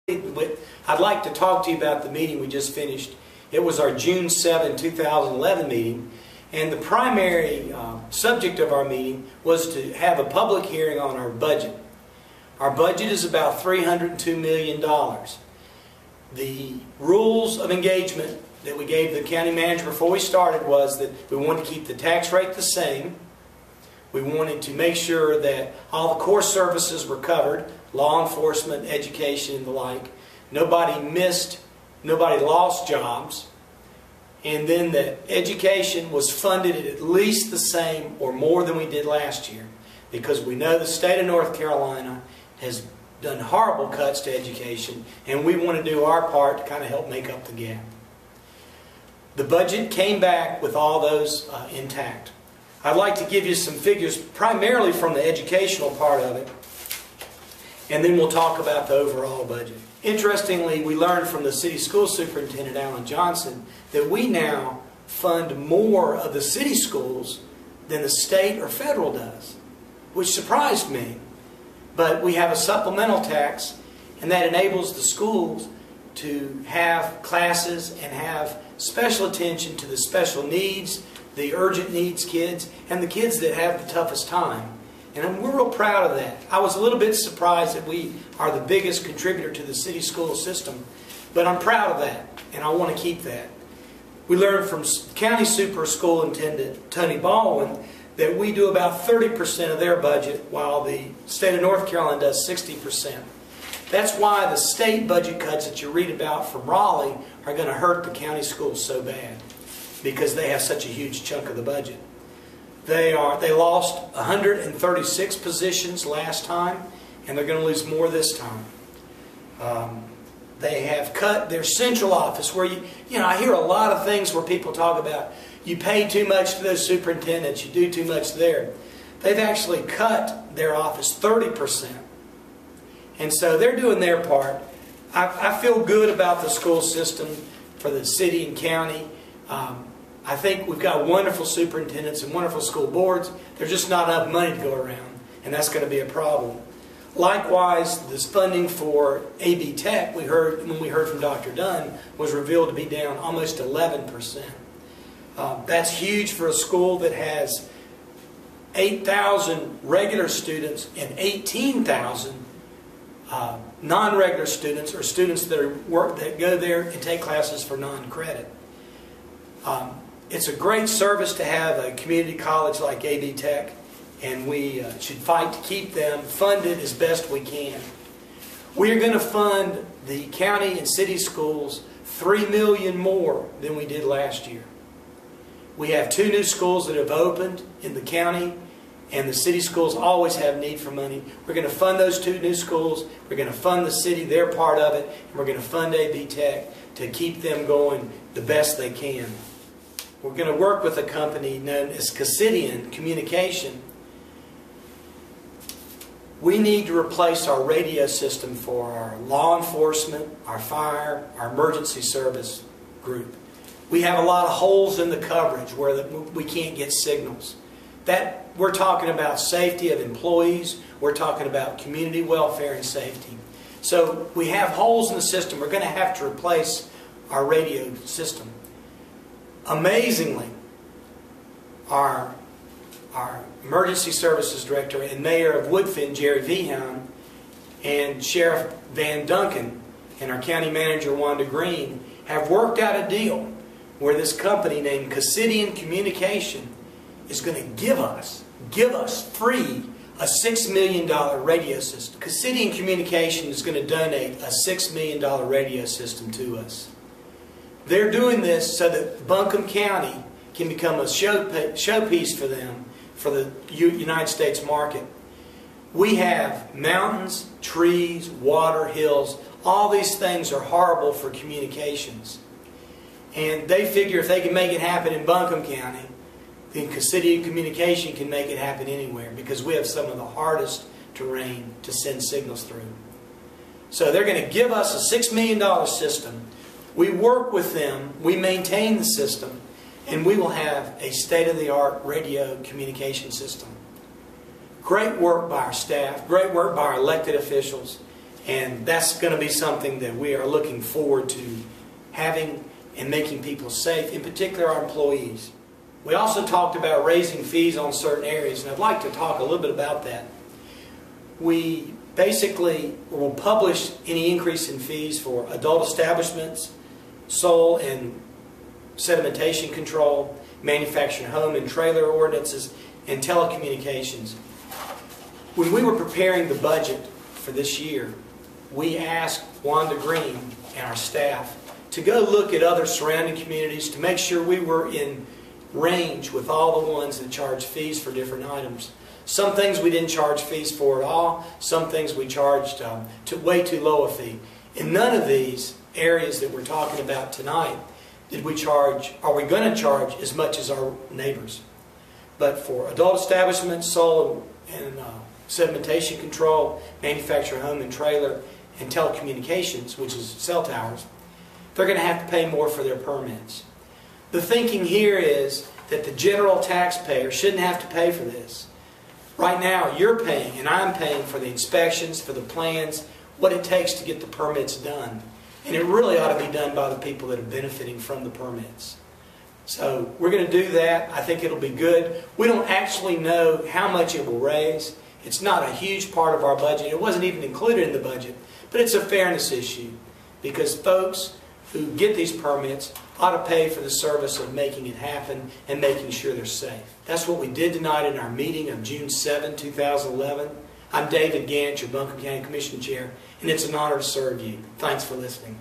I'd like to talk to you about the meeting we just finished. It was our June 7, 2011 meeting, and the primary subject of our meeting was to have a public hearing on our budget. Our budget is about $302 million. The rules of engagement that we gave the county manager before we started was that we wanted to keep the tax rate the same. We wanted to make sure that all the core services were covered, law enforcement, education, and the like. Nobody lost jobs. And then that education was funded at least the same or more than we did last year, because we know the state of North Carolina has done horrible cuts to education, and we want to do our part to kind of help make up the gap. The budget came back with all those intact. I'd like to give you some figures primarily from the educational part of it, and then we'll talk about the overall budget. Interestingly, we learned from the city school superintendent, Alan Johnson, that we now fund more of the city schools than the state or federal does, which surprised me. But we have a supplemental tax, and that enables the schools to have classes and have special attention to the special needs, the urgent needs kids, and the kids that have the toughest time. And we're real proud of that. I was a little bit surprised that we are the biggest contributor to the city school system, but I'm proud of that, and I want to keep that. We learned from County Superintendent Tony Baldwin that we do about 30% of their budget, while the state of North Carolina does 60%. That's why the state budget cuts that you read about from Raleigh are going to hurt the county schools so bad, because they have such a huge chunk of the budget. They lost 136 positions last time, and they're going to lose more this time. They have cut their central office, where I hear a lot of things where people talk about you pay too much to those superintendents, you do too much there. They've actually cut their office 30%. And so they're doing their part. I feel good about the school system for the city and county. I think we've got wonderful superintendents and wonderful school boards. There's just not enough money to go around, and that's going to be a problem. Likewise, this funding for AB Tech, when we heard from Dr. Dunn, was revealed to be down almost 11%. That's huge for a school that has 8,000 regular students and 18,000 non-regular students, or students that go there and take classes for non-credit. It's a great service to have a community college like AB Tech, and we should fight to keep them funded as best we can. We are going to fund the county and city schools $3 million more than we did last year. We have 2 new schools that have opened in the county, and the city schools always have need for money. We're going to fund those 2 new schools. We're going to fund the city, their part of it, and we're going to fund AB Tech to keep them going the best they can. We're going to work with a company known as Cassidian Communication. We need to replace our radio system for our law enforcement, our fire, our emergency service group. We have a lot of holes in the coverage where we can't get signals. We're talking about safety of employees. We're talking about community welfare and safety. So we have holes in the system. We're going to have to replace our radio system. Amazingly, our emergency services director and mayor of Woodfin, Jerry Vehan, and Sheriff Van Duncan, and our county manager, Wanda Green, have worked out a deal where this company named Cassidian Communication is going to give us free a $6 million radio system. Cassidian Communication is going to donate a $6 million radio system to us. They're doing this so that Buncombe County can become a showpiece for them for the United States market. We have mountains, trees, water, hills. All these things are horrible for communications. And they figure if they can make it happen in Buncombe County, then Cassidian Communication can make it happen anywhere, because we have some of the hardest terrain to send signals through. So they're going to give us a $6 million system. We work with them, we maintain the system, and we will have a state-of-the-art radio communication system. Great work by our staff, great work by our elected officials, And that's going to be something that we are looking forward to having and making people safe, in particular our employees. We also talked about raising fees on certain areas, and I'd like to talk a little bit about that. We basically will publish any increase in fees for adult establishments, soil and sedimentation control, manufactured home and trailer ordinances, and telecommunications. When we were preparing the budget for this year, we asked Wanda Green and our staff to go look at other surrounding communities to make sure we were in range with all the ones that charge fees for different items. Some things we didn't charge fees for at all. Some things we charged way too low a fee. In none of these areas that we're talking about tonight are we going to charge as much as our neighbors. But for adult establishments, soil and sedimentation control, manufactured home and trailer, and telecommunications, which is cell towers, they're going to have to pay more for their permits. The thinking here is that the general taxpayer shouldn't have to pay for this. Right now, you're paying, and I'm paying for the inspections, for the plans, what it takes to get the permits done. And it really ought to be done by the people that are benefiting from the permits. So we're going to do that. I think it'll be good. We don't actually know how much it will raise. It's not a huge part of our budget. It wasn't even included in the budget. But it's a fairness issue, because folks who get these permits ought to pay for the service of making it happen and making sure they're safe. That's what we did tonight in our meeting of June 7, 2011. I'm David Gant, your Buncombe County Commission Chair, and it's an honor to serve you. Thanks for listening.